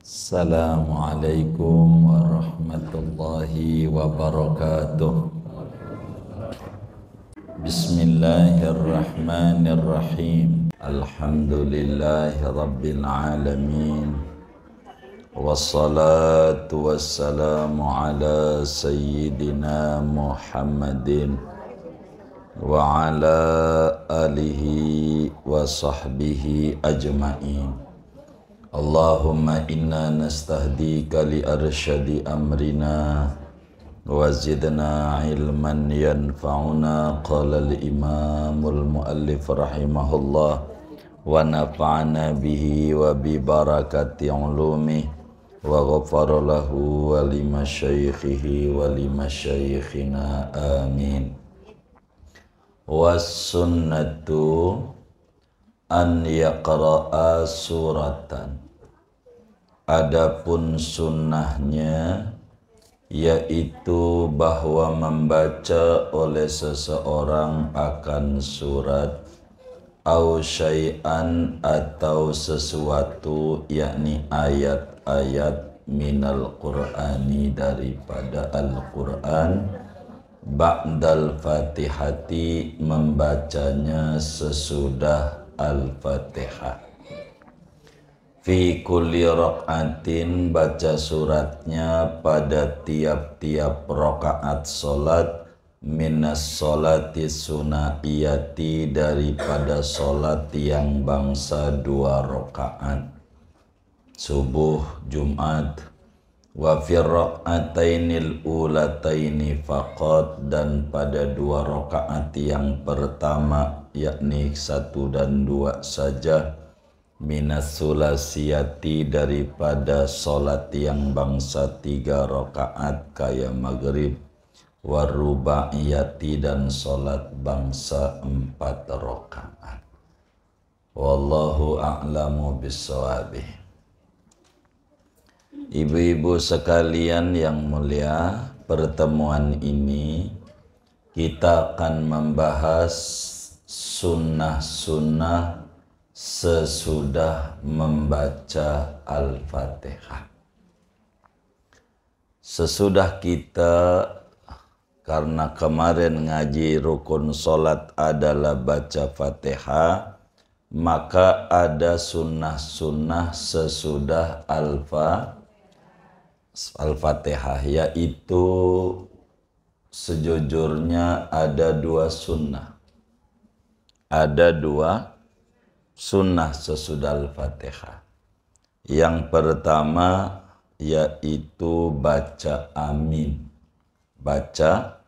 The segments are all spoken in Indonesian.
Assalamualaikum warahmatullahi wabarakatuh. Bismillahirrahmanirrahim. Alhamdulillahi rabbil alamin. Wassalatu wassalamu ala sayyidina Muhammadin wa ala alihi wa sahbihi ajma'in. Allahumma inna nastahdika li arsyadi amrina wa zidna ilman yanfa'una. Qala al-imamul muallif rahimahullah wa nafa'ana bihi wa bi barakati ulumi wa ghafara lahu wa lima syaikhihi wa lima syaikhina amin. Was sunnatu an yaqra'a suratan. Adapun sunnahnya yaitu bahwa membaca oleh seseorang akan surat au syai'an atau sesuatu, yakni ayat-ayat minal qur'ani daripada Al-Quran, ba'dal fatihati membacanya sesudah Al-Fatihah. Fi kulli rak'atin baca suratnya pada tiap-tiap rakaat solat, minas solati sunahiyati daripada solat yang bangsa 2 rakaat subuh Jumat, wa fi rak'atainil ulataini faqat, dan pada 2 rakaat yang pertama yakni 1 dan 2 saja, minas sulasiyati daripada solat yang bangsa 3 rakaat kaya maghrib, warubaiyati dan solat bangsa 4 rakaat. Wallahu a'lamu bissawabih. Ibu-ibu sekalian yang mulia, pertemuan ini kita akan membahas sunnah-sunnah sesudah membaca Al-Fatihah. Sesudah kita, karena kemarin ngaji rukun solat adalah baca Fatihah, maka ada sunnah-sunnah sesudah Al-Fatihah, yaitu sejujurnya ada 2 sunnah. Ada 2 sunnah sesudah Al-Fatihah. Yang pertama yaitu baca amin. Baca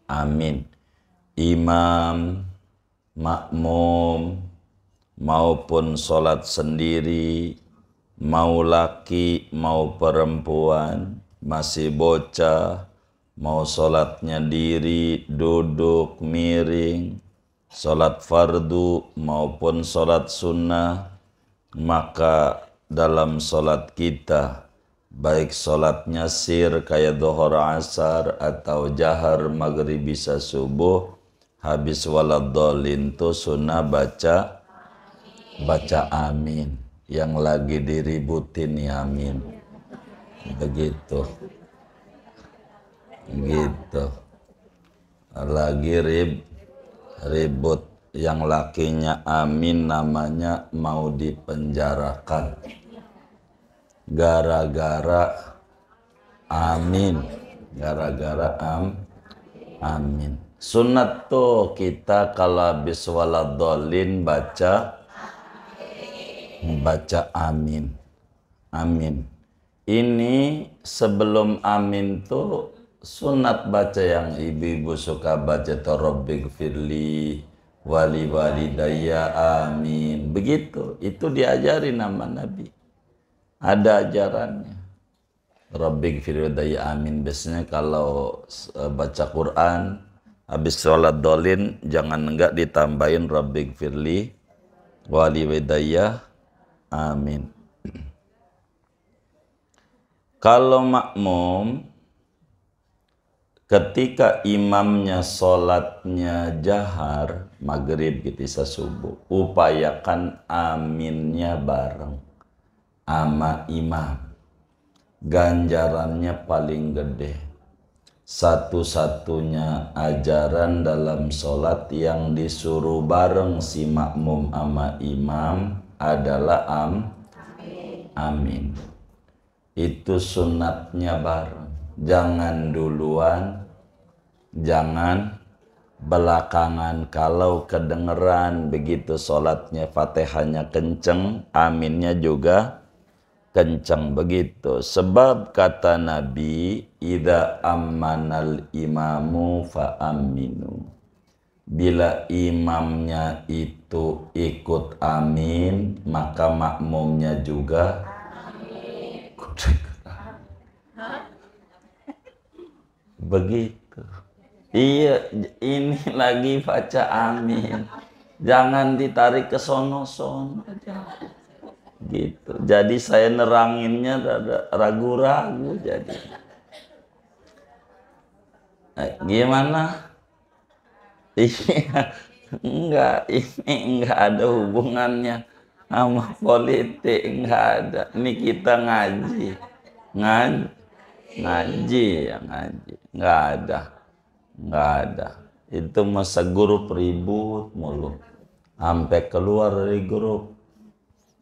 amin. Imam, makmum, maupun sholat sendiri, mau laki mau perempuan, masih bocah, mau sholatnya diri, duduk, miring, sholat fardu maupun sholat sunnah, maka dalam sholat kita, baik sholatnya sir kayak dhuhur asar atau jahar maghrib bisa subuh, habis waladhdallin itu sunnah baca amin. Yang lagi diributin ya amin. Begitu. Lagi ribut, yang lakinya amin namanya mau dipenjarakan gara-gara amin, amin. Sunat tuh kita kalau habis waladhdallin baca amin. Ini sebelum amin tuh sunat baca yang ibu-ibu suka baca tuh Rabbighfirli wali walidayya amin. Begitu, itu diajarin nama Nabi. Ada ajarannya. Rabbighfirli walidayya amin. Biasanya kalau baca Quran habis sholat dolin jangan enggak ditambahin Rabbighfirli wali walidayya amin. Kalau makmum, ketika imamnya sholatnya jahar, maghrib gitu, isa subuh, upayakan aminnya bareng. ama imam. Ganjarannya paling gede. Satu-satunya ajaran dalam sholat yang disuruh bareng si makmum ama imam adalah amin. Itu sunatnya bareng. Jangan duluan, jangan belakangan. Kalau kedengeran begitu sholatnya fatihahnya kenceng, aminnya juga kencang begitu. Sebab kata Nabi, idza ammanal imamu fa aminu. Bila imamnya itu ikut amin, maka makmumnya juga begitu. Iya, ini lagi baca amin. Jangan ditarik ke sono-sono aja. Gitu. Jadi saya neranginnya ragu-ragu jadi. Gimana? Iya, enggak, ini enggak ada hubungannya sama politik, enggak ada. Ini kita ngaji. Ngaji ya ngaji. Enggak ada. Enggak ada. Itu masa grup ribut mulu. Sampai keluar dari grup.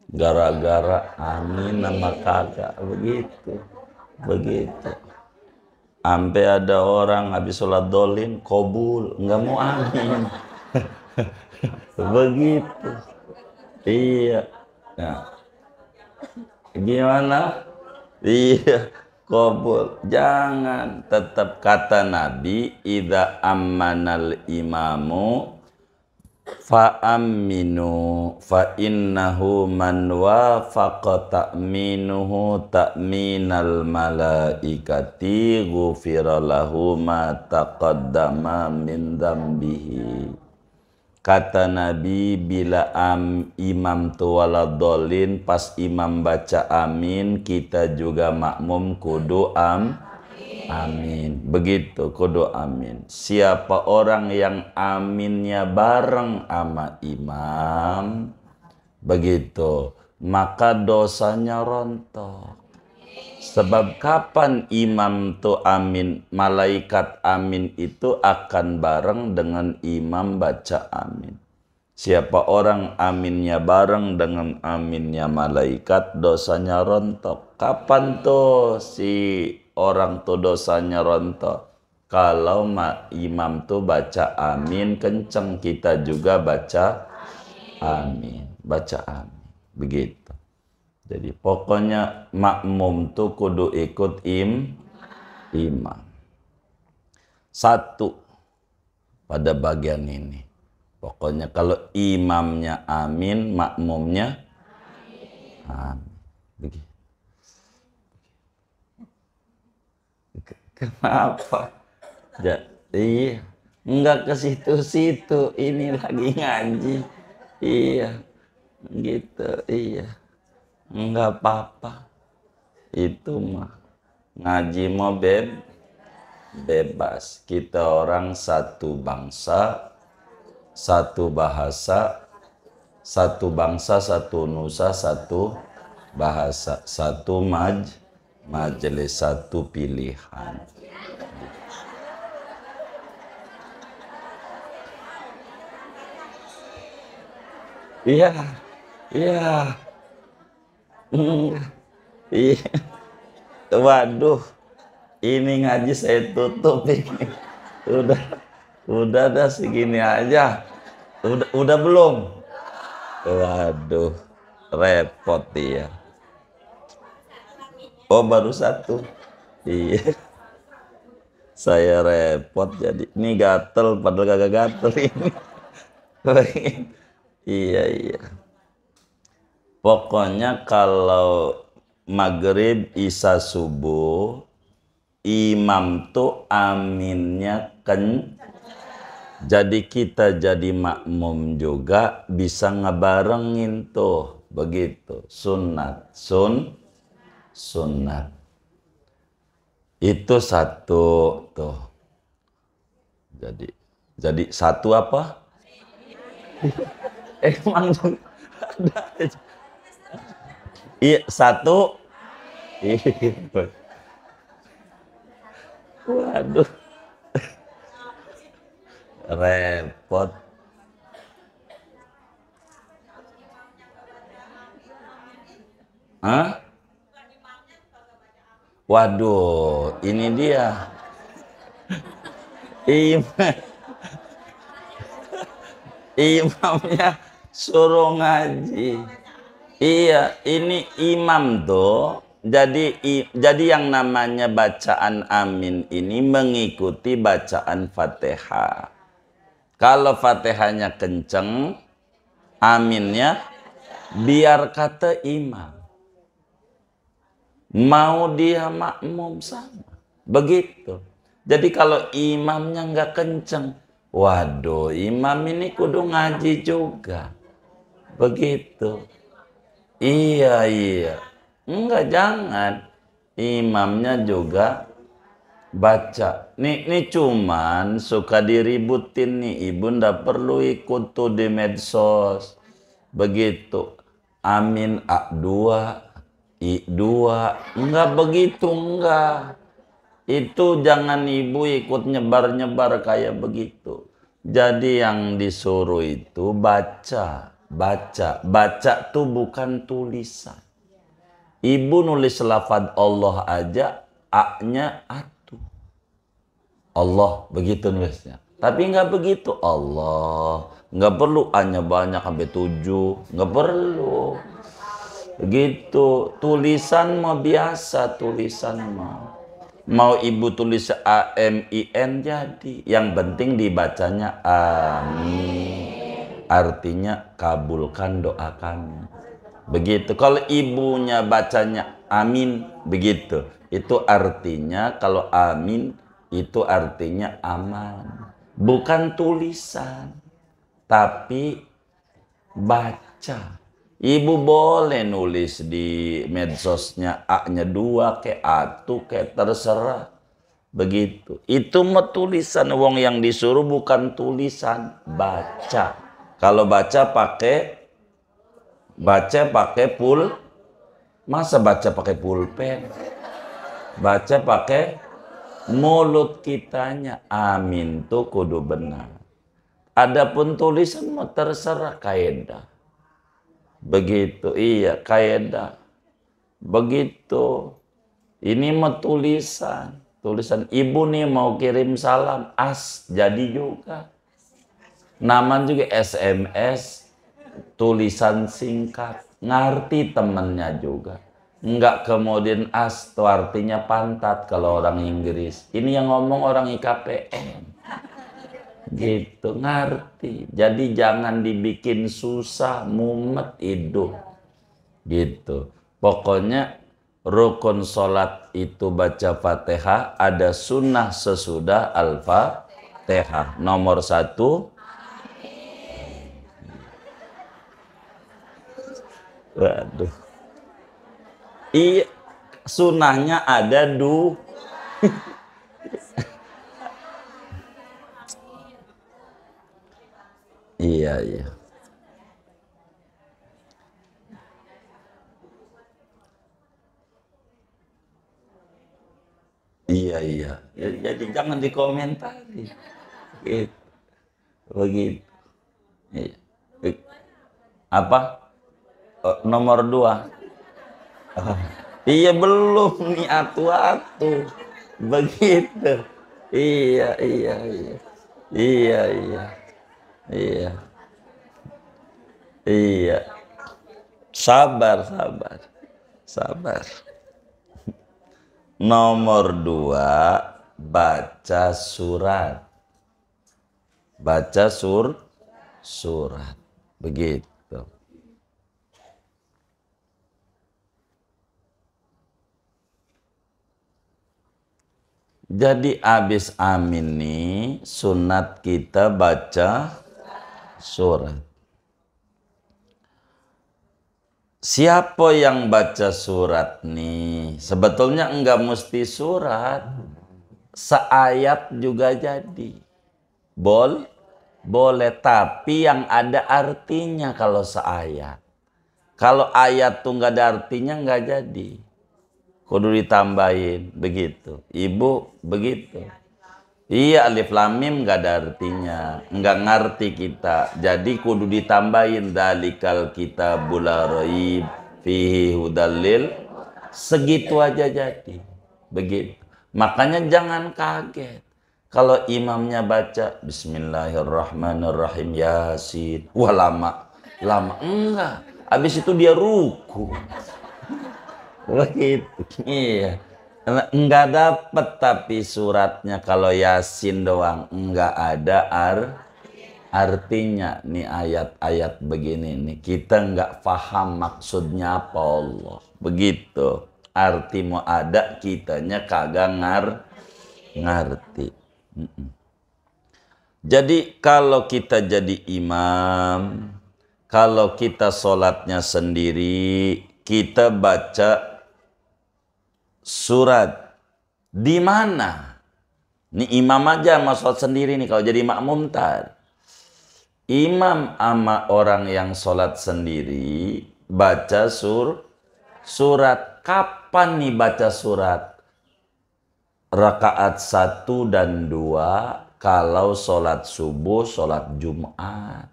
Gara-gara amin nama kakak begitu. Sampai ada orang habis sholat dolin kobul nggak mau amin. Begitu. Iya. Nah. Gimana? Iya, kobul. Jangan. Tetap kata Nabi, idza ammanal imamu fa aminu fa innahu man wafaqa ta'minuhu ta'minal malaikati ghufira lahu ma taqaddama min dzambihi. Kata Nabi, bila imam tu waladolin, pas imam baca amin, kita juga makmum kudu amin. Begitu, kudu amin. Siapa orang yang aminnya bareng sama imam, begitu, maka dosanya rontok. Sebab kapan imam tu amin, malaikat amin itu akan bareng dengan imam baca amin. Siapa orang aminnya bareng dengan aminnya malaikat, dosanya rontok. Kapan tuh si orang tuh dosanya rontok? Kalau imam tuh baca amin kenceng, kita juga baca amin. Baca amin. Begitu. Jadi pokoknya makmum tuh kudu ikut imam. Satu pada bagian ini. Pokoknya kalau imamnya amin, makmumnya amin. Begitu. Kenapa? Iya, enggak ke situ-situ. Ini lagi ngaji. Iya, gitu. Iya, enggak apa-apa. Itu mah ngaji mau bebas. Kita orang satu bangsa, satu bahasa, satu bangsa, satu nusa, satu bahasa, satu majelis, satu pilihan. Iya, iya, iya. Waduh, ini ngaji saya tutup ini. Udah dah segini aja. Udah belum? Waduh, repot dia. Oh, baru satu. Iya. Saya repot jadi. Ini gatel padahal kagak gatel ini. Iya. Pokoknya kalau maghrib, isya, subuh, imam tuh aminnya jadi kita jadi makmum juga bisa ngebarengin tuh. Begitu. Sunat. Itu satu tuh. Jadi satu apa? Emang ada. Iya, satu. Waduh, repot. Hah? Waduh, ini dia. Imamnya suruh ngaji. Iya, ini imam tuh. Jadi yang namanya bacaan amin ini mengikuti bacaan Fatihah. Kalau Fatihahnya kenceng, aminnya biar kata imam. Mau dia makmum sama. Begitu. Jadi kalau imamnya nggak kenceng, waduh, imam ini kudu ngaji juga. Begitu. Iya, iya. Enggak, jangan. Imamnya juga baca. Nih cuman suka diributin nih. Ibu ndak perlu ikut tuh di medsos. Begitu. Amin A2, I2. Enggak begitu, enggak. Itu jangan ibu ikut nyebar-nyebar kayak begitu. Jadi yang disuruh itu baca. Baca tuh bukan tulisan. Ibu nulis lafaz Allah aja, A-nya atu. Allah, begitu nulisnya. Tapi nggak begitu, Allah. Nggak perlu A-nya banyak sampai 7. Nggak perlu. Begitu. Tulisan mah biasa, tulisan mah. Mau ibu tulis AMIN jadi. Yang penting dibacanya amin. Artinya kabulkan doa kami. Begitu. Kalau ibunya bacanya amin, begitu. Itu artinya kalau amin itu artinya aman. Bukan tulisan, tapi baca. Ibu boleh nulis di medsosnya A-nya 2 kayak atu kayak terserah. Begitu. Itu mah tulisan, wong yang disuruh bukan tulisan, baca. Kalau baca pakai masa baca pakai pulpen? Baca pakai mulut kitanya. Amin tuh kudu benar. Adapun tulisan mau terserah kaidah. Begitu, iya kaidah. Begitu. Ini mau tulisan. Tulisan ibu nih mau kirim salam, jadi juga. Namanya juga SMS. Tulisan singkat, ngerti temennya juga. Enggak kemudian itu artinya pantat kalau orang Inggris. Ini yang ngomong orang IKPN. Gitu, ngerti. Jadi jangan dibikin susah, mumet hidup. Gitu. Pokoknya rukun sholat itu baca Fatihah, ada sunnah sesudah Al-Fatihah. Nomor 1, waduh. Iya, sunahnya ada Iya, iya. Iya, iya. Jadi jangan dikomentari. Gitu. Begitu. Iya. Apa? Nomor 2. Iya belum nih atu-atu. Begitu. Iya, iya, iya. Iya, iya. Iya. Iya. Sabar, sabar. Sabar. Nomor 2, baca surat. Baca surat. Begitu. Jadi abis amin nih sunat kita baca surat. Siapa yang baca surat nih? Sebetulnya enggak mesti surat. Seayat juga jadi. Boleh, tapi yang ada artinya kalau seayat. Kalau ayat tuh nggak ada artinya nggak jadi. Kudu ditambahin begitu. Ibu begitu. Iya, alif lam mim nggak ada artinya, nggak ngerti kita. Jadi kudu ditambahin dalikal kitabul la raib fihi hudallil. Segitu aja jadi. Begitu. Makanya jangan kaget kalau imamnya baca Bismillahirrahmanirrahim Yasin. Wah, lama enggak. Habis itu dia ruku. Begitu. Iya. Enggak dapat tapi suratnya kalau Yasin doang enggak ada artinya. Nih ayat-ayat begini nih kita enggak paham maksudnya apa Allah. Begitu. Arti mau ada kitanya kagak ngerti. Jadi kalau kita jadi imam, kalau kita sholatnya sendiri, kita baca surat di mana? Ini imam aja sama sholat sendiri nih. Kalau jadi makmum tar. Imam sama orang yang sholat sendiri baca surat. Kapan nih baca surat? Rakaat 1 dan 2 kalau sholat subuh, sholat Jumat.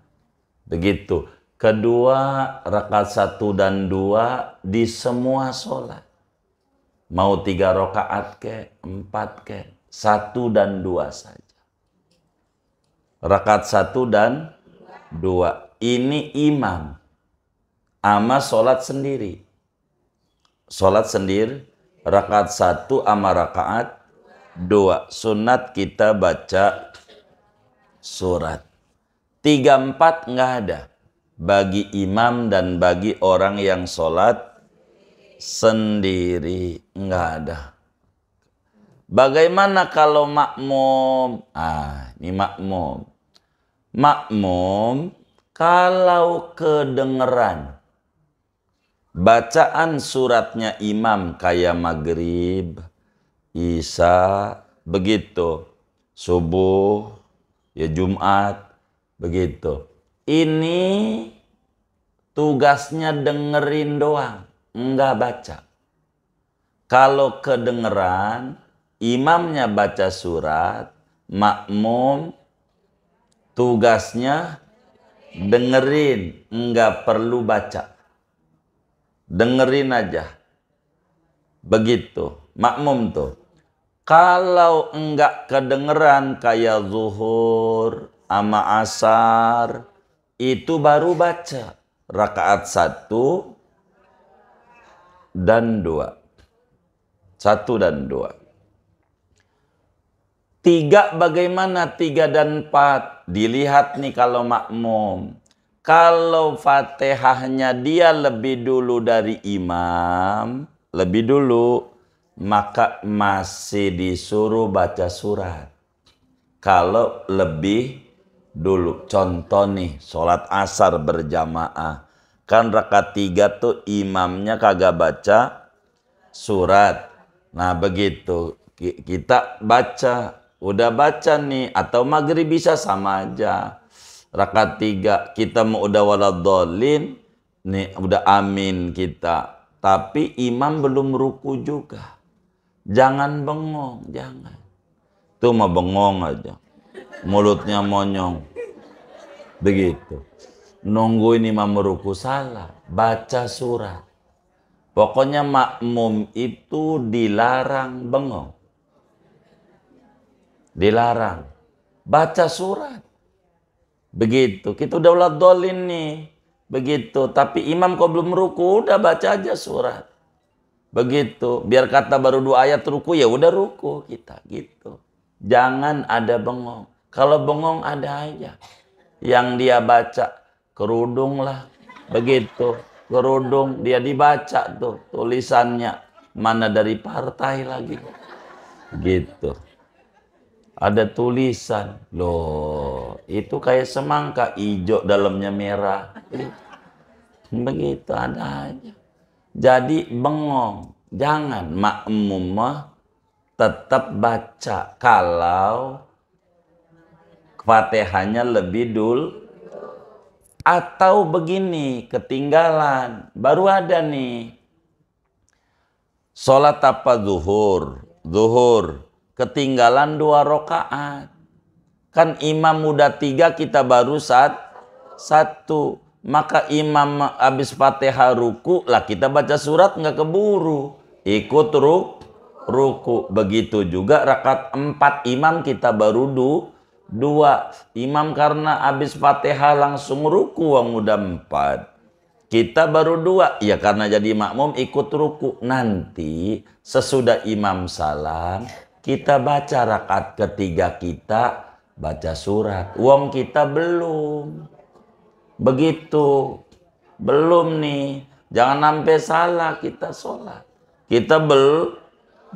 Begitu. Kedua, rakaat 1 dan 2 di semua sholat. Mau 3 rakaat ke, 4 ke, 1 dan 2 saja. Rakaat 1 dan 2. Ini imam. Ama sholat sendiri. Sholat sendiri. Rakaat 1 ama rakaat 2. Sunat kita baca surat. 3, 4 nggak ada. Bagi imam dan bagi orang yang sholat sendiri nggak ada. Bagaimana kalau makmum? Ini makmum. Makmum kalau kedengeran bacaan suratnya imam kayak maghrib, isya, begitu, subuh, ya Jumat, begitu. Ini tugasnya dengerin doang, enggak baca. Kalau kedengeran, imamnya baca surat, makmum tugasnya dengerin, enggak perlu baca. Dengerin aja. Begitu, makmum tuh. Kalau enggak kedengeran kayak zuhur ama asar, itu baru baca rakaat 1 dan 2. 1 dan 2. 3 bagaimana? 3 dan 4. Dilihat nih kalau makmum. Kalau Fatihahnya dia lebih dulu dari imam, lebih dulu, maka masih disuruh baca surat. Kalau lebih dulu, contoh nih, sholat asar berjamaah. Kan rakaat 3 tuh imamnya kagak baca surat. Nah begitu, kita baca, udah baca nih, atau maghrib bisa sama aja. Rakaat 3 kita mau udah waladhdallin, nih udah amin kita. Tapi imam belum ruku juga. Jangan bengong, jangan. Tuh mah bengong aja. Mulutnya monyong. Begitu. Nungguin imam ruku salah, baca surat. Pokoknya makmum itu dilarang bengong. Dilarang. Baca surat. Begitu. Kita udah waladhdallin nih. Begitu. Tapi imam kok belum ruku, udah baca aja surat. Begitu. Biar kata baru 2 ayat ruku, ya udah ruku kita. Gitu. Jangan ada bengong. Kalau bengong ada aja. Yang dia baca kerudung lah. Begitu. Kerudung dia dibaca tuh tulisannya. Mana dari partai lagi. Gitu. Ada tulisan. Loh, itu kayak semangka hijau dalamnya merah. Begitu ada aja. Jadi bengong. Jangan, makmum mah tetap baca kalau Fatihahnya lebih Atau begini, ketinggalan, baru ada nih. Sholat apa zuhur? Zuhur, ketinggalan 2 rakaat. Kan imam udah 3, kita baru 1. Maka imam habis Fatihah ruku, lah kita baca surat nggak keburu. Ikut ruku. Begitu juga rakaat 4 imam kita baru 2. Imam karena habis Fatihah langsung ruku, wong udah 4. Kita baru 2. Ya karena jadi makmum ikut ruku. Nanti sesudah imam salam, kita baca rakaat ketiga, kita baca surat. Wong kita belum. Begitu. Belum nih. Jangan sampai salah kita sholat. Kita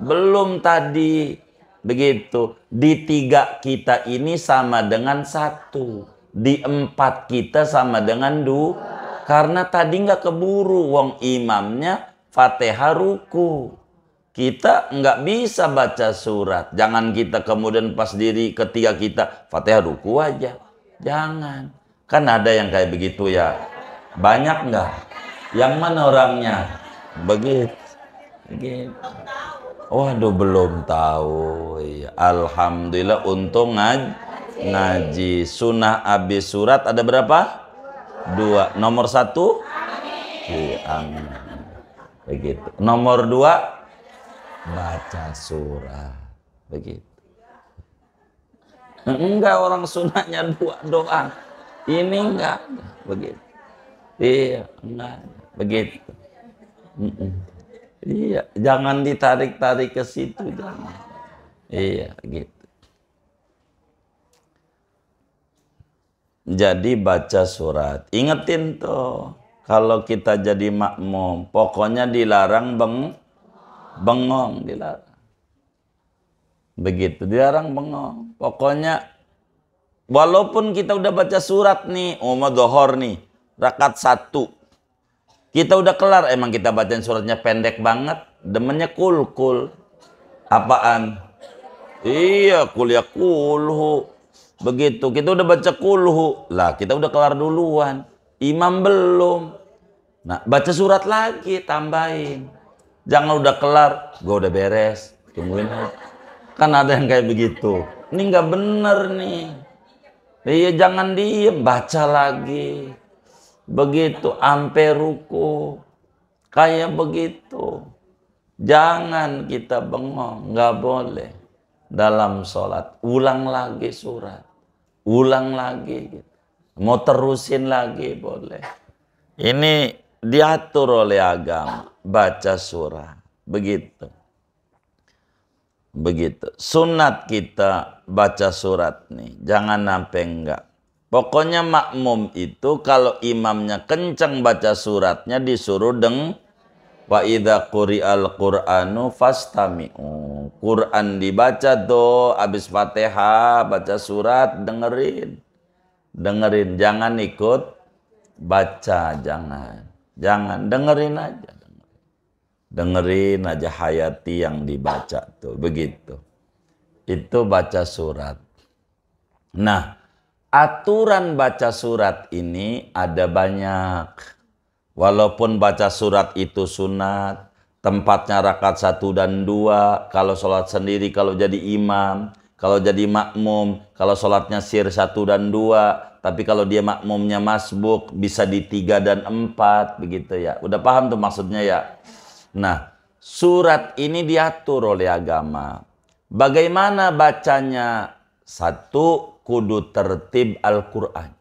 belum tadi. Begitu. Di 3 kita ini sama dengan 1. Di 4 kita sama dengan 2. Karena tadi nggak keburu. Wong imamnya Fatihah ruku. Kita nggak bisa baca surat. Jangan kita kemudian pas diri ketiga kita Fatihah ruku aja. Jangan. Kan ada yang kayak begitu ya. Banyak nggak? Yang mana orangnya? Begitu. Waduh, belum tahu. Ya, alhamdulillah untung ngaji. Sunnah habis surat ada berapa? 2. Nomor 1? Amin. Begitu. Nomor 2? Baca surat. Begitu. Enggak, orang sunnahnya 2 doang. Ini enggak. Begitu. Iya, enggak. Begitu. Iya, jangan ditarik-tarik ke situ, jangan. Iya, gitu. Jadi baca surat. Ingetin tuh, kalau kita jadi makmum, pokoknya dilarang bengong, dilarang. Begitu, dilarang bengong. Pokoknya walaupun kita udah baca surat nih, dhuhur nih, rakaat 1. Kita udah kelar, emang kita bacain suratnya pendek banget, demennya kul. Apaan? Iya, kuliah kulhu. Begitu, kita udah baca kulhu. Lah, kita udah kelar duluan. Imam belum. Nah, baca surat lagi, tambahin. Jangan udah kelar, gue udah beres, tungguin aja. Kan ada yang kayak begitu. Ini nggak bener nih. Iya, jangan diem, baca lagi. Begitu, ampe ruku. Kayak begitu. Jangan kita bengong, nggak boleh. Dalam sholat, ulang lagi surat. Ulang lagi. Mau terusin lagi, boleh. Ini diatur oleh agama. Baca surat. Begitu. Begitu. Sunat kita baca surat nih. Jangan sampai enggak. Pokoknya makmum itu kalau imamnya kencang baca suratnya disuruh wa idza quri'al qur'anu fastami'u. Quran dibaca tuh habis Fatihah baca surat, dengerin. Jangan ikut baca, jangan dengerin aja. Dengerin aja, hayati yang dibaca tuh, begitu. Itu baca surat. Nah, aturan baca surat ini ada banyak. Walaupun baca surat itu sunat, tempatnya rakaat 1 dan 2, kalau sholat sendiri, kalau jadi imam, kalau jadi makmum, kalau sholatnya sir 1 dan 2, tapi kalau dia makmumnya masbuk, bisa di 3 dan 4, begitu ya. Udah paham tuh maksudnya ya? Nah, surat ini diatur oleh agama. Bagaimana bacanya? 1, kudu tertib Al-Quran.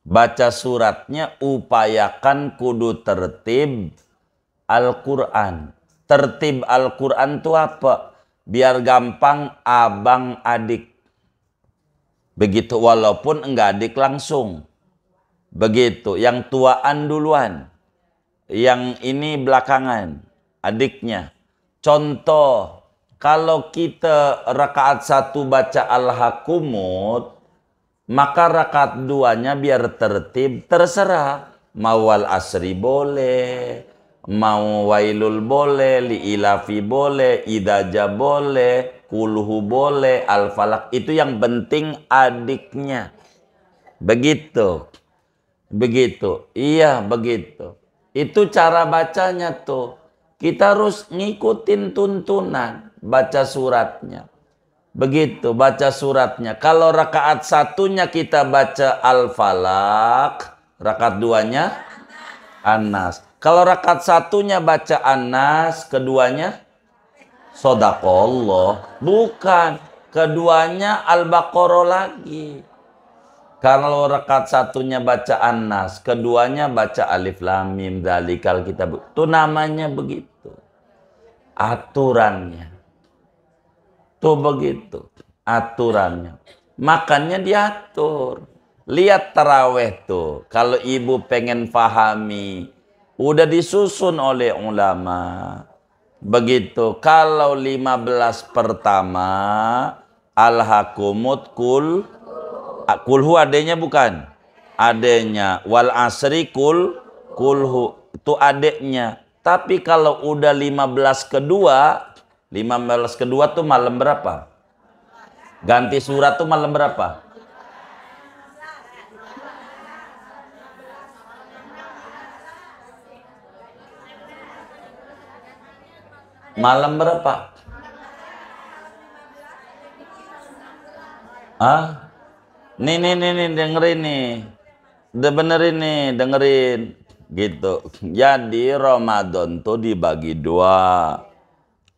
Baca suratnya upayakan kudu tertib Al-Quran. Tertib Al-Quran itu apa? Biar gampang abang adik. Begitu, walaupun enggak adik langsung. Begitu, yang tuaan duluan. Yang ini belakangan, adiknya. Contoh, kalau kita rakaat 1 baca Al-Hakumut, maka rakaat 2-nya biar tertib, terserah. Mau wal asri boleh, mau wailul boleh, li'ilafi boleh, idaja boleh, kulhu boleh, al-falak. Itu yang penting adiknya. Begitu. Begitu. Iya, begitu. Itu cara bacanya tuh. Kita harus ngikutin tuntunan baca suratnya. Begitu, baca suratnya. Kalau rakaat satunya kita baca Al-Falaq, rakaat duanya An-Nas. Kalau rakaat satunya baca An-Nas, keduanya Shadaqallah. Bukan, keduanya Al-Baqarah lagi. Kalau rakaat satunya baca An-Nas, keduanya baca Alif Lam Mim Dzalikal Kitab. Itu namanya begitu. Aturannya. Tuh begitu. Aturannya. Makanya diatur. Lihat taraweh tuh. Kalau ibu pengen pahami, udah disusun oleh ulama. Begitu. Kalau 15 pertama, Al-Hakumut kulhu adanya bukan? Adanya. Wal asri kulhu. Itu adeknya. Tapi kalau udah 15 kedua, 15 kedua tuh malam berapa? Ganti surat tuh malam berapa? Malam berapa? Ah, nih, dengerin nih. Udah benerin nih, dengerin. Gitu. Jadi Ramadan tuh dibagi dua.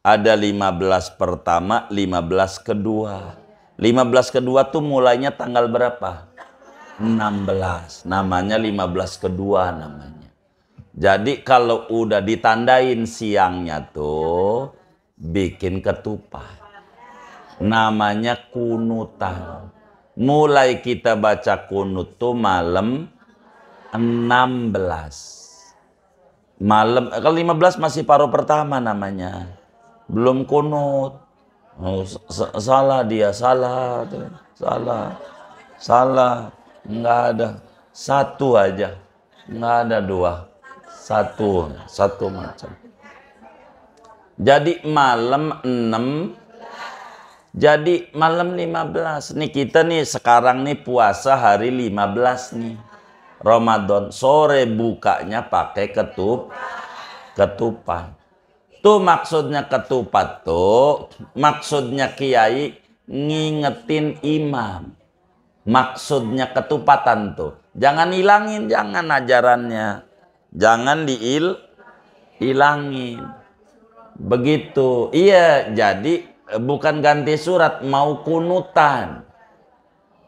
Ada 15 pertama, 15 kedua. 15 kedua tuh mulainya tanggal berapa? 16. Namanya 15 kedua namanya. Jadi kalau udah ditandain siangnya tuh bikin ketupat. Namanya kunutan. Mulai kita baca kunut tuh malam 16. Malam kalau 15 masih paruh pertama namanya. Belum kunut. Oh, salah dia, salah. Salah. Enggak ada. Satu aja. Enggak ada dua. Satu macam. Jadi malam 6. Jadi malam 15. Nih kita nih sekarang nih puasa hari 15 nih. Ramadan. Sore bukanya pakai ketupat. Tuh maksudnya ketupat tuh. Maksudnya kiai ngingetin imam. Maksudnya ketupatan tuh. Jangan hilangin, jangan ajarannya. Jangan hilangin. Begitu. Iya, jadi bukan ganti surat, mau kunutan.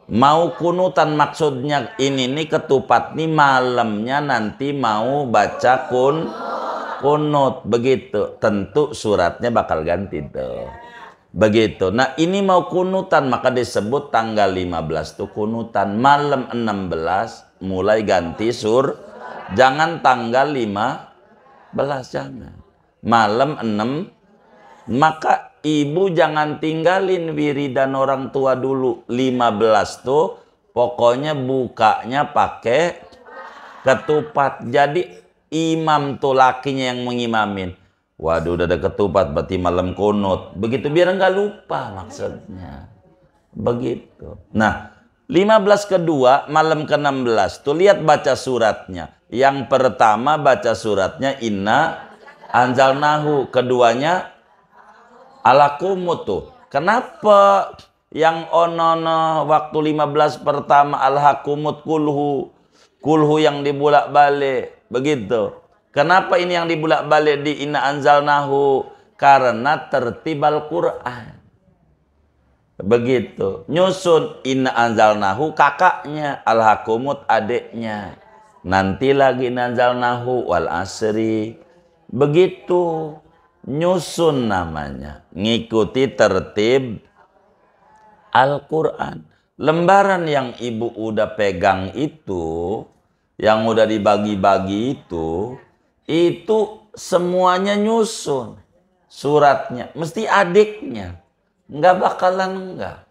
Mau kunutan maksudnya ini nih ketupat nih malamnya nanti mau baca kunut. Begitu. Tentu suratnya bakal ganti tuh. Begitu. Nah ini mau kunutan maka disebut tanggal 15 tuh kunutan. Malam 16 mulai ganti Jangan tanggal 15, jangan. Malam 6, maka ibu jangan tinggalin wiridan orang tua dulu. 15 tuh pokoknya bukanya pakai ketupat. Jadi imam tuh lakinya yang mengimamin. Waduh udah ada ketupat berarti malam kunut. Begitu biar nggak lupa maksudnya. Begitu. Nah 15 kedua malam ke-16 tuh lihat baca suratnya. Yang pertama baca suratnya Inna Anzalnahu. Keduanya Al-Hakumut tuh. Kenapa yang onono waktu 15 pertama Al-Hakumut kulhu yang dibulak-balik begitu. Kenapa ini yang dibulak-balik di Inna Anzalnahu? Karena tertib Al-Quran. Begitu. Nyusun Inna Anzalnahu kakaknya, Al-Hakumut adiknya. Nanti lagi Inna Anzalnahu wal asri. Begitu. Nyusun namanya. Ngikuti tertib Al-Quran. Lembaran yang ibu udah pegang itu, yang udah dibagi-bagi itu semuanya nyusun. Suratnya. Mesti adiknya. Nggak bakalan enggak.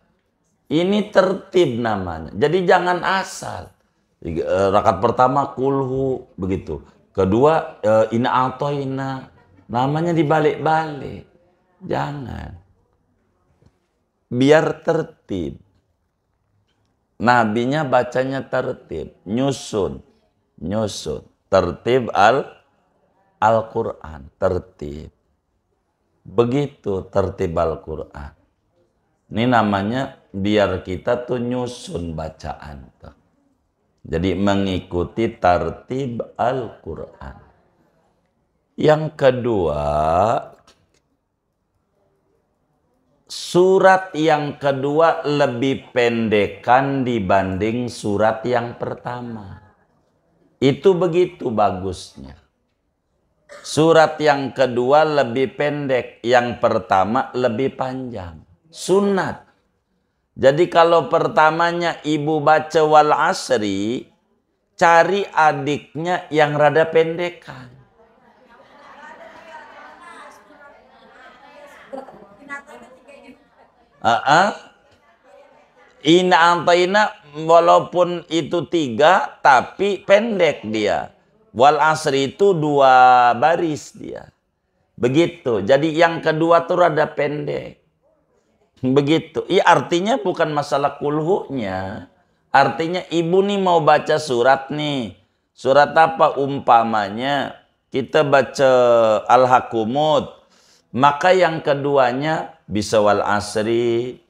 Ini tertib namanya. Jadi jangan asal. Rakaat pertama kulhu. Begitu. Kedua Inna A'thaina. Namanya dibalik-balik. Jangan. Biar tertib. Nabinya bacanya tertib. Nyusun. Nyusun. Tertib Al-Quran. Tertib. Begitu tertib Al-Quran. Ini namanya biar kita tuh nyusun bacaan tuh. Jadi mengikuti tertib Al-Quran. Yang kedua, surat yang kedua lebih pendekan dibanding surat yang pertama. Itu begitu bagusnya. Surat yang kedua lebih pendek, yang pertama lebih panjang. Sunat. Jadi kalau pertamanya ibu baca wal asri, cari adiknya yang rada pendekan. Ina antaina walaupun itu 3 tapi pendek dia. Wal asri itu 2 baris dia. Begitu. Jadi yang kedua tuh rada pendek. Begitu. Iya, artinya bukan masalah kulhunya. Artinya ibu nih mau baca surat nih. Surat apa umpamanya? Kita baca Al-Hakumut. Maka yang keduanya bisa wal asri,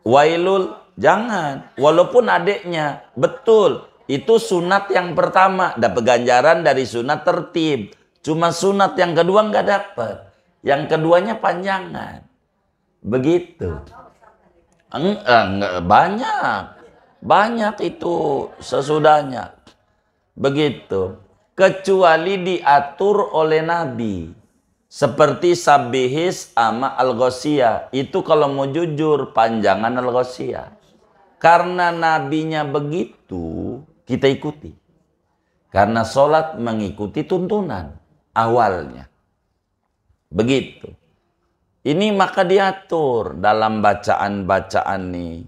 wailul, jangan. Walaupun adiknya, betul. Itu sunat yang pertama, dapat ganjaran dari sunat tertib. Cuma sunat yang kedua nggak dapat. Yang keduanya panjangan. Begitu. Enggak, banyak itu sesudahnya. Begitu. Kecuali diatur oleh Nabi. Seperti Sabihis sama Al-Ghoshiyah. Itu kalau mau jujur panjangan Al-Ghoshiyah. Karena nabinya begitu, kita ikuti. Karena sholat mengikuti tuntunan awalnya. Begitu. Ini maka diatur dalam bacaan-bacaan nih.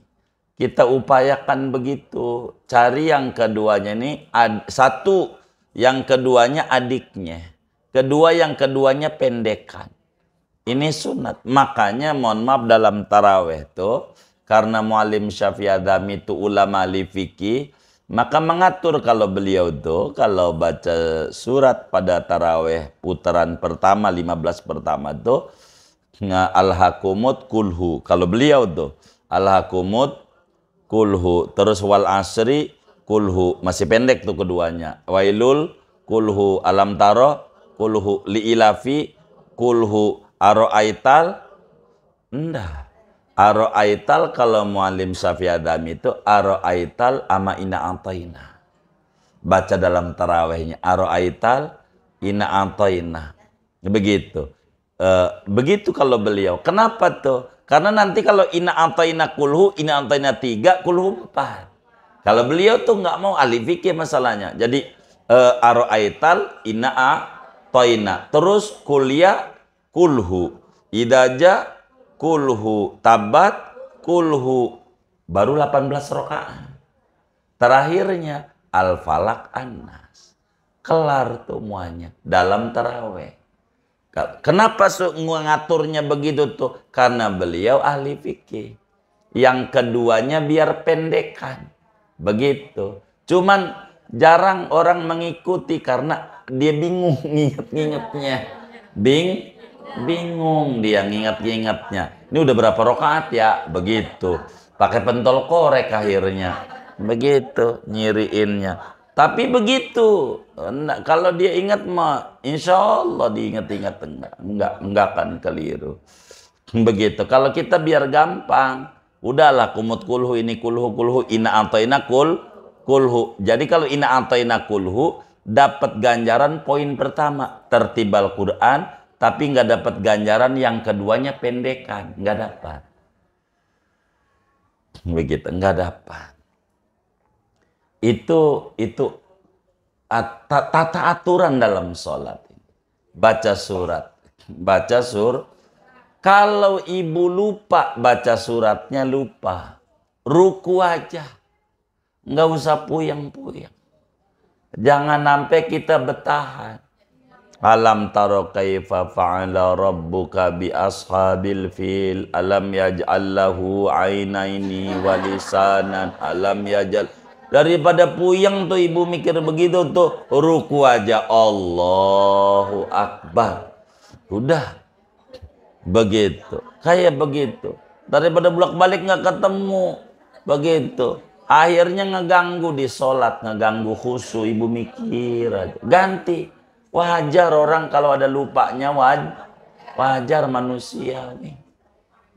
Kita upayakan begitu. Cari yang keduanya nih. Satu, yang keduanya adiknya. Kedua, yang keduanya pendekan. Ini sunat. Makanya mohon maaf dalam taraweh tuh. Karena Muallim Syafi'i Adhami itu ulama ahli fikih, maka mengatur kalau beliau tuh kalau baca surat pada taraweh putaran pertama 15 pertama tuh Al-Hakumut kulhu. Kalau beliau tuh Al-Hakumut kulhu, terus wal asri kulhu, masih pendek tuh keduanya. Wailul kulhu, alam taro kulhu, li'ilafi kulhu, aro'aital enggak. Aro'aital kalau Muallim Syafi'i Adhami itu aro'aital ama ina antaina. Baca dalam tarawehnya aro'aital ina antaina. Begitu. Begitu kalau beliau. Kenapa tuh? Karena nanti kalau ina antaina kulhu, ina antaina 3, kulhu 4. Kalau beliau tuh nggak mau ahli fikih masalahnya. Jadi aro'aital ina antaina. Terus kuliah kulhu. Idaja kulhu, tabat kulhu, baru 18 rakaat. Terakhirnya al-falak an-nas. Kelar tuh semuanya dalam taraweh. Kenapa ngaturnya begitu tuh? Karena beliau ahli fikih. Yang keduanya biar pendekan. Begitu. Cuman jarang orang mengikuti karena dia bingung nginget-ngingetnya. Bingung dia ngingat-ngingatnya. Ini udah berapa rakaat ya? Begitu. Pakai pentol korek akhirnya. Begitu nyiriinnya. Tapi begitu. Kalau dia ingat mah insya Allah diingat-ingat enggak akan keliru. Begitu. Kalau kita biar gampang, udahlah kumut kulhu ini kulhu ina antaina kulhu. Jadi kalau ina antaina kulhu dapat ganjaran poin pertama tertibal Quran. Tapi nggak dapat ganjaran yang keduanya pendekan, nggak dapat. Begitu, nggak dapat. Itu tata aturan dalam sholat. Baca surat, Kalau ibu lupa baca suratnya lupa, ruku aja, nggak usah puyeng-puyeng. Jangan sampai kita bertahan. Alam taro kaifa fa'ala rabbuka bi ashabil fil alam yaj'al lahu ainaini wa lisanan alam yaj'al Daripada puyeng tuh ibu mikir begitu tuh, ruku aja Allahu Akbar. Udah begitu, kayak begitu. Daripada bolak-balik nggak ketemu, begitu. Akhirnya ngeganggu di sholat, ngeganggu khusyuk. Ibu mikir aja, ganti. Wajar orang kalau ada lupanya, wajar manusia nih.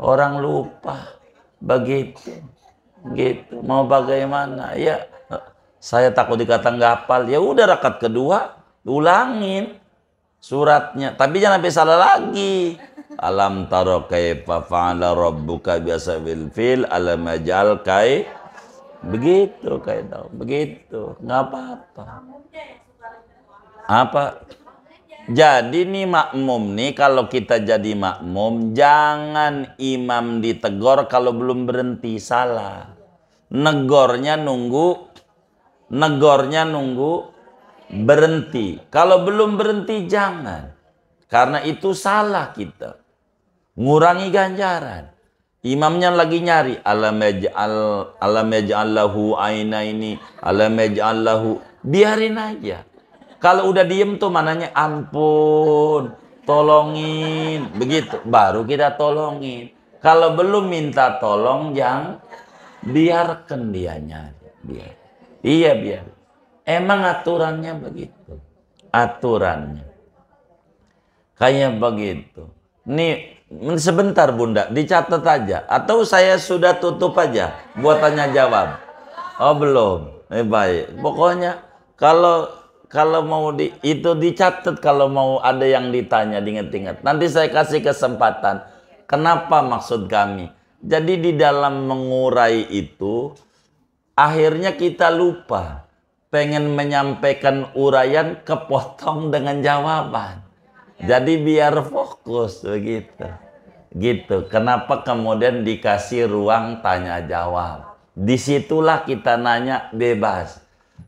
Orang lupa, begitu. Gitu, mau bagaimana? Ya, saya takut dikata nggak hafal. Ya udah, rakaat kedua ulangin suratnya, tapi jangan sampai salah lagi. Alam taro kaifa fa'ala rabbuka biashabil fil alam yaj'al kai, begitu kayak tahu, begitu, nggak apa-apa. Apa? Jadi nih makmum nih, kalau kita jadi makmum, jangan imam ditegur kalau belum berhenti, salah. Negornya nunggu berhenti. Kalau belum berhenti jangan. Karena itu salah kita. Ngurangi ganjaran. Imamnya lagi nyari, alam yaj'al lahu ainaini, alam yaj'al lahu, biarin aja. Kalau udah diem tuh mananya ampun, tolongin, begitu. Baru kita tolongin. Kalau belum minta tolong, jangan, biarkan dia nyari. Biar. Iya biar. Emang aturannya begitu. Aturannya. Kayak begitu. Nih sebentar Bunda, dicatat aja. Atau saya sudah tutup aja buat tanya jawab. Oh belum. Baik. Pokoknya kalau mau itu dicatat, kalau mau ada yang ditanya, diingat-ingat. Nanti saya kasih kesempatan. Kenapa maksud kami? Jadi di dalam mengurai itu, akhirnya kita lupa. Pengen menyampaikan uraian, kepotong dengan jawaban. Jadi biar fokus begitu. Gitu. Kenapa kemudian dikasih ruang tanya jawab? Disitulah kita nanya bebas.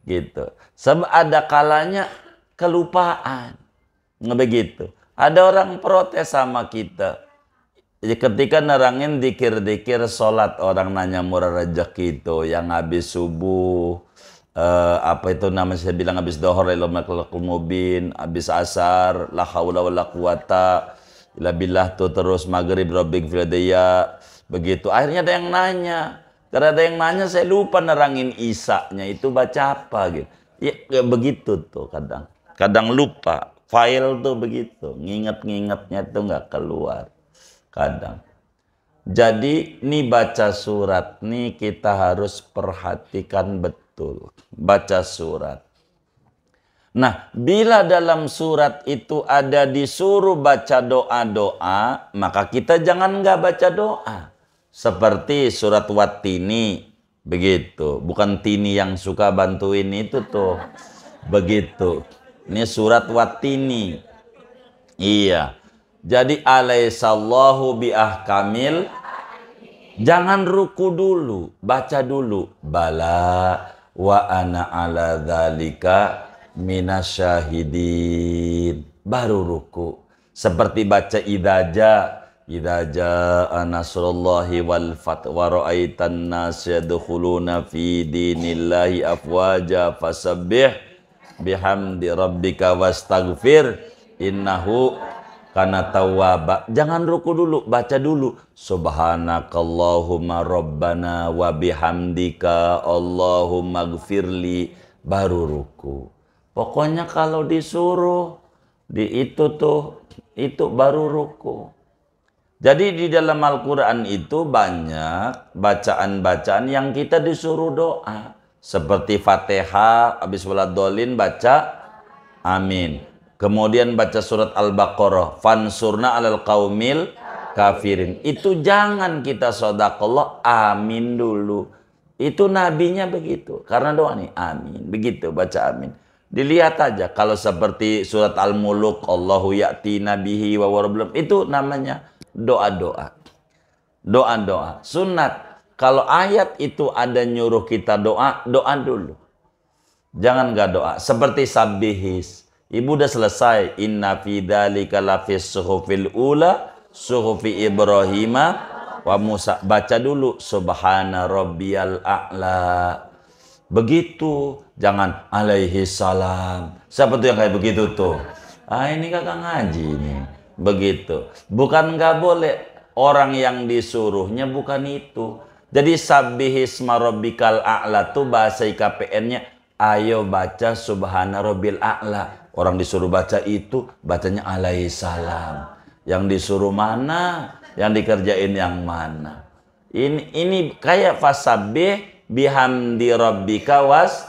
Gitu. Sebab ada kalanya kelupaan. Begitu. Ada orang protes sama kita. Ketika nerangin dikir-dikir sholat, orang nanya murah rezeki itu yang habis subuh, apa itu namanya, saya bilang habis dohor mubin, habis asar la haula wala quwata illa billah tuh, terus maghrib rabbik filadaya, begitu. Akhirnya ada yang nanya. Karena ada yang nanya, saya lupa nerangin isaknya itu baca apa gitu. Ya begitu tuh kadang lupa. File tuh begitu, nginget-ngingetnya tuh nggak keluar kadang. Jadi nih baca surat nih kita harus perhatikan betul. Baca surat. Nah, bila dalam surat itu ada disuruh baca doa-doa, maka kita jangan nggak baca doa. Seperti surat Wattini, begitu. Bukan Tini yang suka bantuin itu tuh, begitu. Ini surat Wattini. Iya. Jadi alaihissallahu biahkamil. Jangan ruku dulu, baca dulu. Bala wa ana ala dzalika minasyahidin. Baru ruku. Seperti baca idza jaa nasrullahi wal fath wa ra'aitan nas yadkhuluna fi dinillahi afwaja fasabbih bihamdi rabbika wastaghfir innahu kana tawwaba. Jangan ruku dulu, baca dulu. Subhanakallahumma rabbana wa bihamdika Allahumma gfirli. Baru ruku. Pokoknya kalau disuruh itu baru ruku. Jadi di dalam Al-Quran itu banyak bacaan-bacaan yang kita disuruh doa. Seperti Fatihah, habis waladhdallin baca amin. Kemudian baca surat Al-Baqarah, fansurna alal qaumil kafirin. Itu jangan kita sodaqallah, amin dulu. Itu nabinya begitu. Karena doa nih, amin. Begitu, baca amin. Dilihat aja, kalau seperti surat Al-Muluk, Allahu ya'ti nabihi wa warablam, itu namanya doa-doa. Doa-doa. Sunat. Kalau ayat itu ada nyuruh kita doa, doa dulu. Jangan nggak doa. Seperti sabbihis. Ibu udah selesai. Inna fi dzalika lafis suhufil ula, suhufi Ibrahima wa Musa. Baca dulu subhana rabbiyal a'la. Begitu, jangan alaihi salam. Siapa tuh yang kayak begitu tuh? Ah, ini kakak ngaji nih. Begitu. Bukan nggak boleh. Orang yang disuruhnya bukan itu. Jadi sabbihisma rabbikal a'la tuh bahasa IKPN-nya ayo baca subhana rabbil a'la. Orang disuruh baca itu bacanya alaihi salam. Yang disuruh mana? Yang dikerjain yang mana? Ini kayak fasabbih bihamdi rabbika was,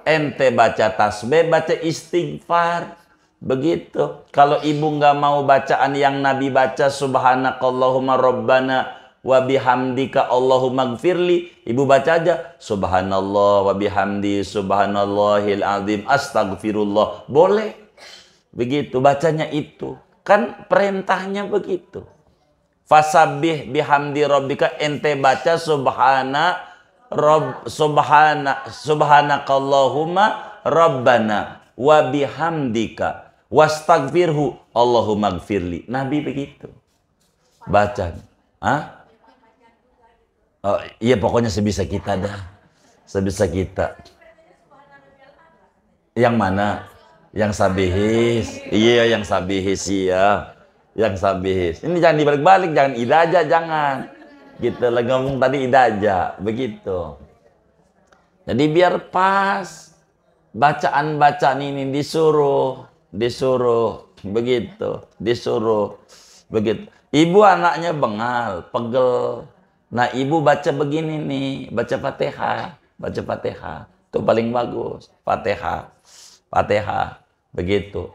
ente baca tasbih, baca istighfar. Begitu. Kalau ibu nggak mau bacaan yang Nabi baca subhanakallahumma rabbana wa bihamdika Allahumma gfirli, ibu baca aja subhanallah wa bihamdi subhanallahil azim astagfirullah. Boleh. Begitu bacanya itu. Kan perintahnya begitu. Fasabbih bihamdi rabbika, ente baca subhanakallahumma rabbana wa bihamdika wastaghfirhu Allahumma gfirli. Nabi begitu baca. Hah? Oh, iya pokoknya sebisa kita dah. Sebisa kita. Yang mana? Yang sabihis. Iya yang sabihis iya. Yang sabihis. Ini jangan dibalik-balik, jangan idaja, jangan. Gitu lagi ngomong tadi idaja, begitu. Jadi biar pas bacaan-bacaan ini disuruh begitu, disuruh begitu. Ibu anaknya bengal, pegel. Nah, ibu baca begini nih, baca Fatihah, itu paling bagus. Fatihah, begitu.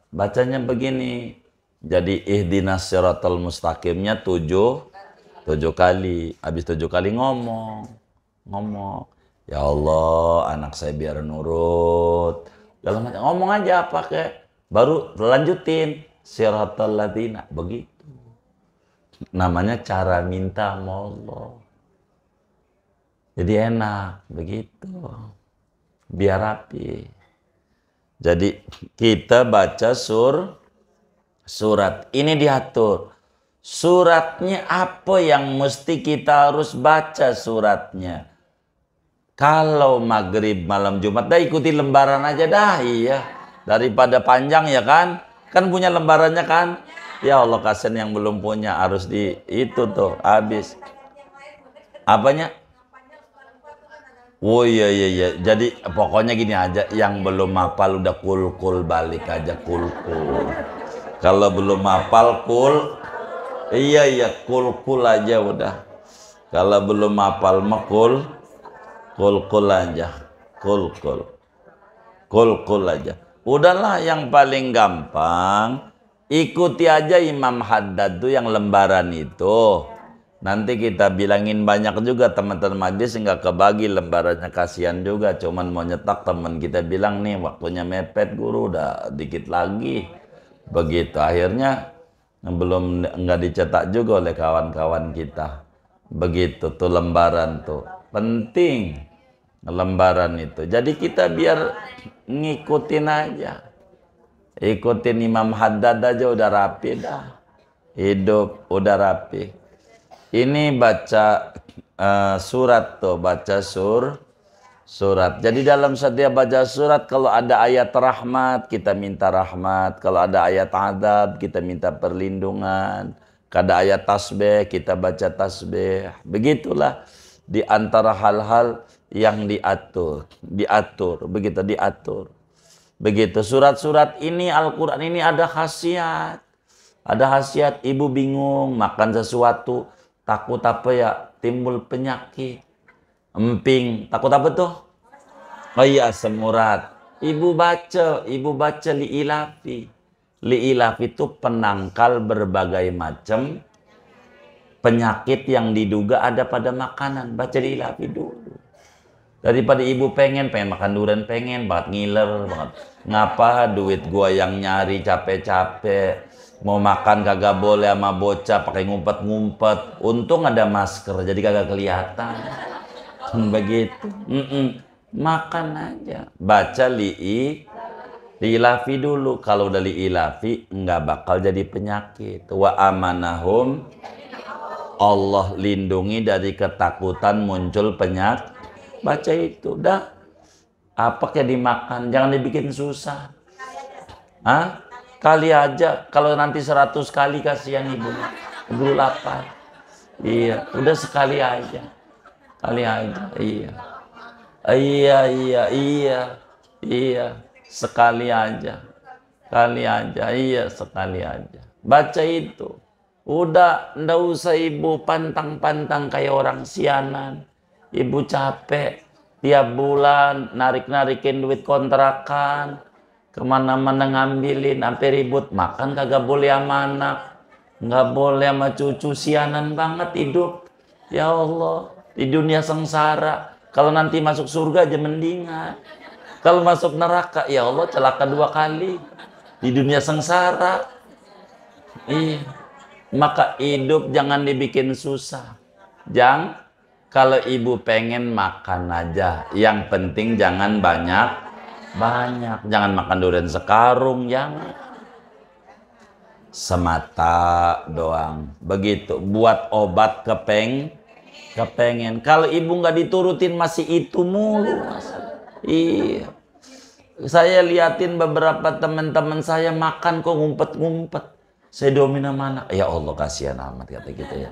Bacanya begini. Jadi ihdinas siratal mustaqimnya 7 kali. Habis 7 kali ngomong. Ya Allah, anak saya biar nurut. Dalam ngomong aja apa kayak. Baru lanjutin siratal ladzina, begitu. Namanya cara minta sama Allah. Jadi enak, begitu. Biar rapi. Jadi kita baca surat ini diatur. Suratnya apa yang mesti kita harus baca suratnya. Kalau maghrib malam Jumat dah ikuti lembaran aja dah, iya. Daripada panjang ya kan. Kan punya lembarannya kan. Ya Allah kasihan yang belum punya, harus di itu tuh habis. Apanya? Oh iya. Jadi pokoknya gini aja, yang belum hafal udah kul balik aja kul. Kalau belum hafal kul, iya kul aja udah. Kalau belum hafal mah kul aja, kul aja. Udahlah yang paling gampang, ikuti aja Imam Haddad tuh yang lembaran itu. Nanti kita bilangin banyak juga teman-teman majlis nggak kebagi lembarannya, kasihan juga. Cuman mau nyetak teman kita bilang nih waktunya mepet guru, udah dikit lagi. Begitu akhirnya nggak dicetak juga oleh kawan-kawan kita. Begitu tuh lembaran tuh penting, lembaran itu. Jadi kita biar ngikutin aja, ikutin Imam Haddad aja udah rapi dah, hidup udah rapi. Ini baca surat tuh, baca surat. Jadi dalam setiap baca surat, kalau ada ayat rahmat kita minta rahmat, kalau ada ayat adab kita minta perlindungan, kada ayat tasbih kita baca tasbih. Begitulah di antara hal-hal yang diatur, begitu diatur. Begitu surat-surat ini, Al-Qur'an ini ada khasiat. Ada khasiat. Ibu bingung makan sesuatu, takut apa ya? Timbul penyakit. Emping, takut apa tuh? Oh iya, asam urat. Ibu baca li'ilafi. Li'ilafi itu penangkal berbagai macam penyakit yang diduga ada pada makanan. Baca li'ilafi dulu. Daripada ibu pengen makan durian, pengen banget ngiler banget. Ngapa duit gua yang nyari capek-capek. Mau makan kagak boleh sama bocah pakai ngumpet-ngumpet. Untung ada masker jadi kagak kelihatan. Begitu. Makan aja. Baca li'ilafi dulu. Kalau udah li'ilafi nggak bakal jadi penyakit. Wa amanahum, Allah lindungi dari ketakutan muncul penyakit. Baca itu, dah. Apa kayak dimakan, jangan dibikin susah. Hah? Kali aja, kalau nanti 100 kali kasihan ibu. Dulu lapar. Iya, udah sekali aja. Kali aja, iya. Iya, iya, iya. Iya, sekali aja. Kali aja, iya sekali aja. Baca itu. Udah, ndak usah ibu pantang-pantang kayak orang sianan. Ibu capek. Tiap bulan narik-narikin duit kontrakan. Kemana-mana ngambilin. Sampai ribut. Makan kagak boleh sama anak. Nggak boleh sama cucu. Sianan banget hidup. Ya Allah. Di dunia sengsara. Kalau nanti masuk surga aja mendingan. Kalau masuk neraka. Ya Allah celaka 2 kali. Di dunia sengsara. Iya. Maka hidup jangan dibikin susah. Jangan. Kalau ibu pengen makan aja. Yang penting jangan banyak-banyak. Jangan makan durian sekarung. Jangan. Semata doang. Begitu. Buat obat kepengen. Kalau ibu nggak diturutin masih itu mulu. Iya. Saya liatin beberapa teman-teman saya makan kok ngumpet-ngumpet. Saya domin sama anak. Ya Allah kasihan amat kata gitu ya.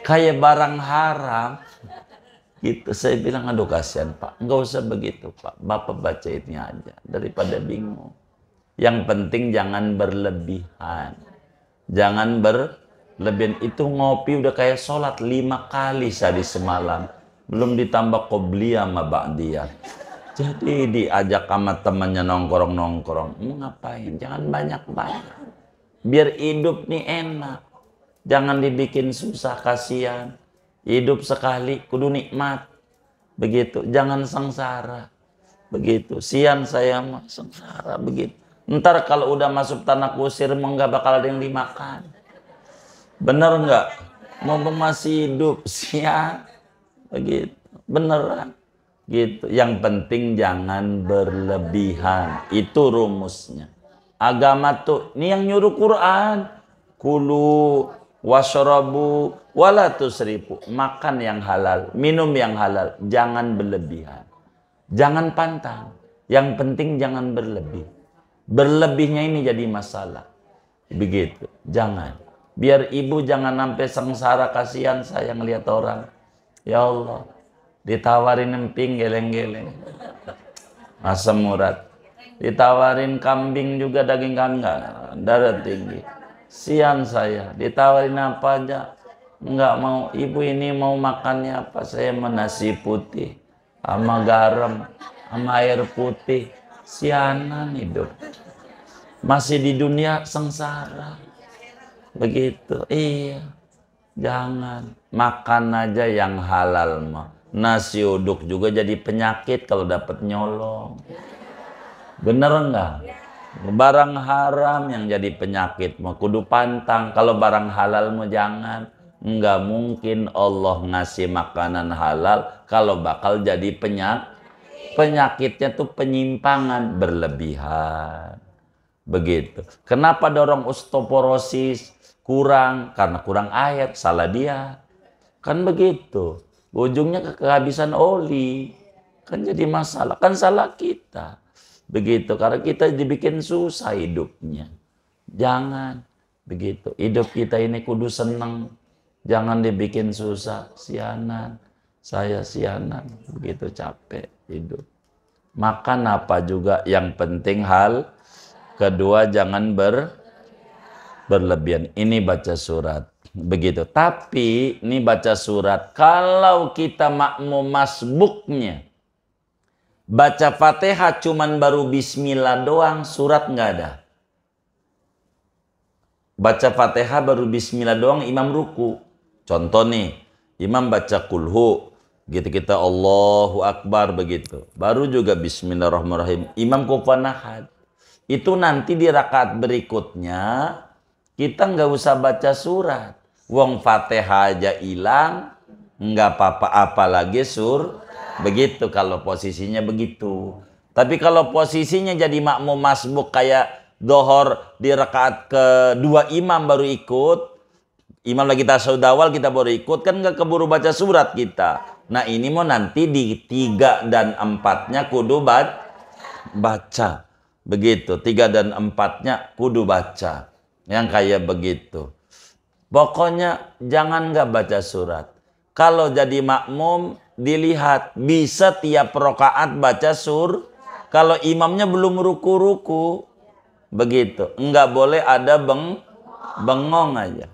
Kayak barang haram. Gitu. Saya bilang aduh kasihan Pak. Nggak usah begitu Pak. Bapak baca ini aja. Daripada bingung. Yang penting jangan berlebihan. Jangan berlebihan. Itu ngopi udah kayak sholat 5 kali sehari semalam. Belum ditambah qobliyah sama ba'diyah. Jadi diajak sama temannya nongkrong-nongkrong. Mau ngapain? Jangan banyak-banyak. Biar hidup nih enak. Jangan dibikin susah, kasihan. Hidup sekali, kudu nikmat. Begitu. Jangan sengsara. Begitu. Sian saya mah sengsara. Begitu. Ntar kalau udah masuk tanah kusir, nggak bakal ada yang dimakan. Bener nggak? Mau masih hidup, sian. Begitu. Beneran. Gitu. Yang penting jangan berlebihan. Itu rumusnya. Agama tuh, ini yang nyuruh Quran. Kulu washrabu wala tusrifu. Makan yang halal, minum yang halal, jangan berlebihan. Jangan pantang. Yang penting jangan berlebih. Berlebihnya ini jadi masalah. Begitu. Jangan. Biar ibu jangan sampai sengsara, kasihan saya ngelihat orang. Ya Allah. Ditawarin emping geleng-geleng. Asam urat. Ditawarin kambing juga daging kambing. Darah tinggi. Sian saya. Ditawarin apa aja. Enggak mau. Ibu ini mau makannya apa? Saya mau nasi putih. Sama garam. Sama air putih. Sianan hidup. Masih di dunia sengsara. Begitu. Iya. Jangan. Makan aja yang halal mah. Nasi uduk juga jadi penyakit kalau dapat nyolong. Bener enggak? Barang haram yang jadi penyakit mah kudu pantang. Kalau barang halal mah jangan. Enggak mungkin Allah ngasih makanan halal kalau bakal jadi penyakitnya tuh penyimpangan berlebihan. Begitu. Kenapa dorong osteoporosis kurang? Karena kurang air, salah dia. Kan begitu. Ujungnya kehabisan oli. Kan jadi masalah. Kan salah kita. Begitu. Karena kita dibikin susah hidupnya. Jangan. Begitu. Hidup kita ini kudu seneng. Jangan dibikin susah. Sianan. Saya sianan. Begitu capek hidup. Makan apa juga. Yang penting hal. Kedua jangan berlebihan. Ini baca surat. Begitu. Tapi ini baca surat. Kalau kita makmum masbuknya. Baca Fatihah cuman baru bismillah doang. Surat nggak ada. Baca Fatihah baru bismillah doang. Imam ruku. Contoh nih. Imam baca kulhu. Gitu kita Allahu Akbar begitu. Baru juga bismillahirrahmanirrahim. Imam kufanahad. Itu nanti di rakaat berikutnya kita nggak usah baca surat. Wong Fatihah aja hilang, nggak apa-apa apalagi begitu kalau posisinya begitu. Tapi kalau posisinya jadi makmum masbuk kayak dohor di rakaat kedua imam baru ikut, imam lagi tasyahud awal kita baru ikut, kan nggak keburu baca surat kita. Nah ini mau nanti di 3 dan 4-nya kudu baca. Begitu, 3 dan 4-nya kudu baca. Yang kayak begitu. Pokoknya jangan nggak baca surat. Kalau jadi makmum, dilihat bisa tiap rokaat baca kalau imamnya belum ruku-ruku. Begitu, nggak boleh ada bengong aja.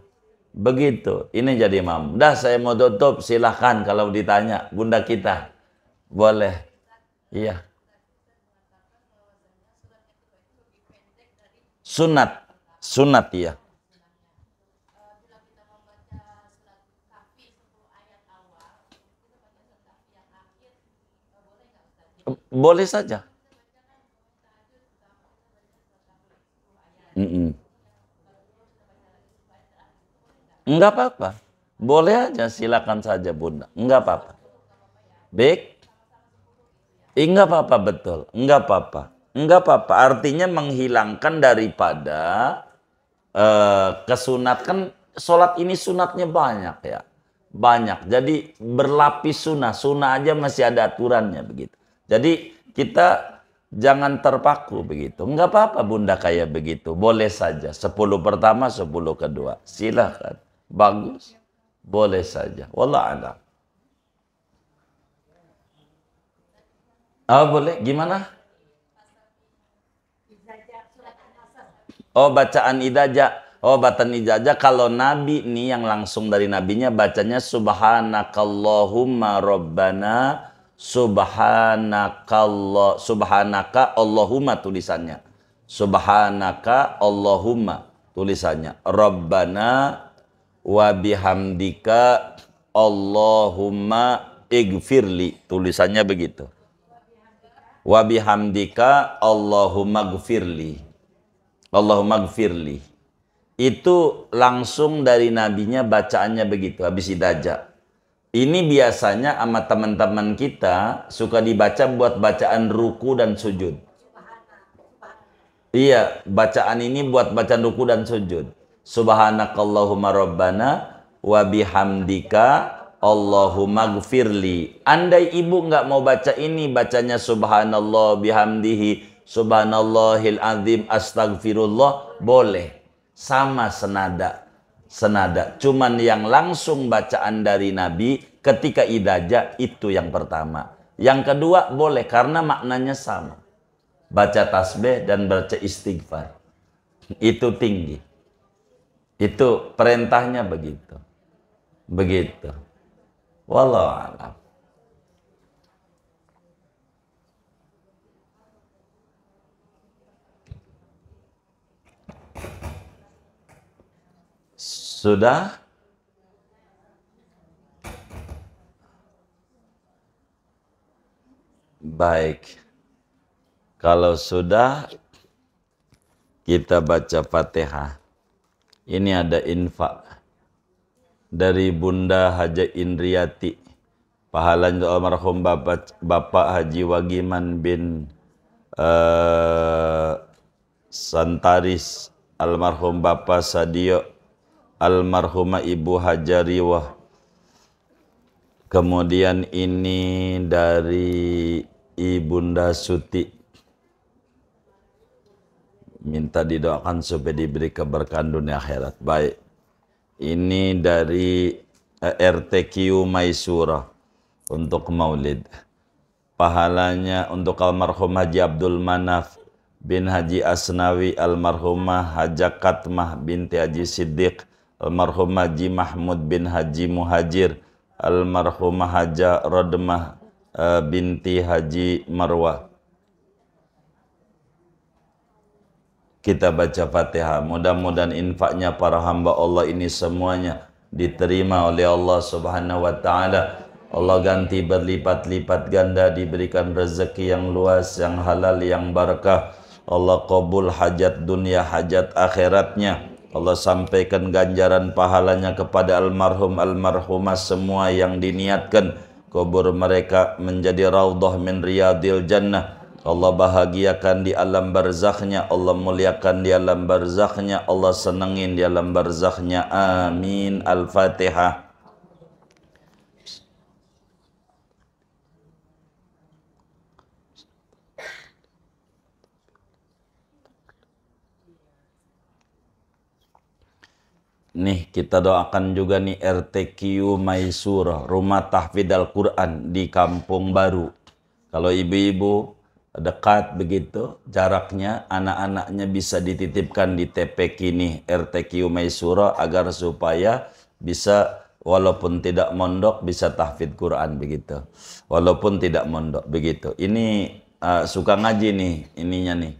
Begitu, ini jadi imam. Dah saya mau tutup, silahkan kalau ditanya bunda kita. Boleh. Iya. Sunat ya. Boleh saja. Enggak apa-apa. Boleh aja, silakan saja bunda. Enggak apa-apa. Baik. Enggak apa-apa, betul. Enggak apa-apa. Enggak apa-apa. Artinya menghilangkan daripada kesunat. Kan sholat ini sunatnya banyak ya. Banyak. Jadi berlapis sunnah. Sunnah aja masih ada aturannya begitu. Jadi kita jangan terpaku begitu. Enggak apa-apa bunda kayak begitu. Boleh saja. 10 pertama, 10 kedua. Silakan. Bagus. Boleh saja. Wallah a'lam. Oh boleh. Gimana? Oh bacaan idajah. Oh bacaan idajah. Kalau Nabi nih yang langsung dari Nabinya bacanya subhanakallahumma rabbana subhanaka Allahumma tulisannya. Subhanaka Allahumma tulisannya. Rabbana wa bihamdika Allahumma igfirli tulisannya begitu. Wa bihamdika Allahumma gfirli. Allahumma gfirli. Itu langsung dari nabinya bacaannya begitu habis idajah. Ini biasanya sama teman-teman kita suka dibaca buat bacaan ruku dan sujud. Iya, bacaan ini buat bacaan ruku dan sujud. Subhanakallahumma rabbana wa bihamdika Allahumma gfirli. Andai ibu nggak mau baca ini, bacanya subhanallah bihamdihi subhanallahil azim astagfirullah, boleh. Sama senada. Cuman yang langsung bacaan dari Nabi ketika idajah itu yang pertama. Yang kedua boleh karena maknanya sama. Baca tasbih dan baca istighfar. Itu tinggi. Itu perintahnya begitu. Begitu. Wallahu a'lam. Sudah? Baik. Kalau sudah, kita baca Fatihah. Ini ada infak dari Bunda Haja Indriati. Pahalanya almarhum Bapak Haji Wagiman bin Santaris, almarhum Bapak Sadio, almarhumah Ibu Hajariwah. Kemudian ini dari Ibunda Suti, minta didoakan supaya diberi keberkahan dunia akhirat. Baik, ini dari RTQ Maisurah untuk maulid. Pahalanya untuk almarhum Haji Abdul Manaf bin Haji Asnawi, almarhumah Haja Katmah binti Haji Siddiq, almarhum Haji Mahmud bin Haji Muhajir, almarhumah Haja Rodmah binti Haji Marwah. Kita baca Fatihah. Mudah-mudahan infaknya para hamba Allah ini semuanya diterima oleh Allah Subhanahu wa taala. Allah ganti berlipat-lipat ganda, diberikan rezeki yang luas, yang halal, yang barakah. Allah qabul hajat dunia, hajat akhiratnya. Allah sampaikan ganjaran pahalanya kepada almarhum almarhumah semua yang diniatkan. Kubur mereka menjadi raudhah min riyadil jannah. Allah bahagiakan di alam barzakhnya, Allah muliakan di alam barzakhnya, Allah senengin di alam barzakhnya. Amin. Al-Fatihah. Nih kita doakan juga nih RTQ Maisurah, Rumah Tahfidz Al-Quran di Kampung Baru. Kalau ibu-ibu dekat begitu jaraknya, anak-anaknya bisa dititipkan di TPQ nih RTQ Maisurah agar supaya bisa walaupun tidak mondok bisa tahfidz Quran begitu. Walaupun tidak mondok begitu. Ini suka ngaji nih ininya nih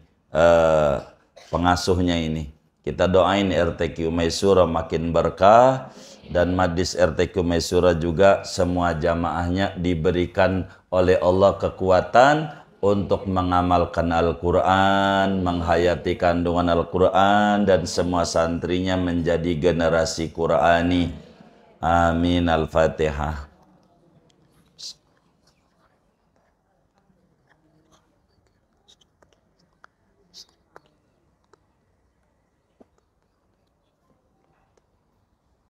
pengasuhnya ini. Kita doain RTQ Maisurah makin berkah dan Majlis RTQ Maisurah juga semua jamaahnya diberikan oleh Allah kekuatan untuk mengamalkan Al-Quran, menghayati kandungan Al-Quran dan semua santrinya menjadi generasi Qurani. Amin. Al-Fatihah.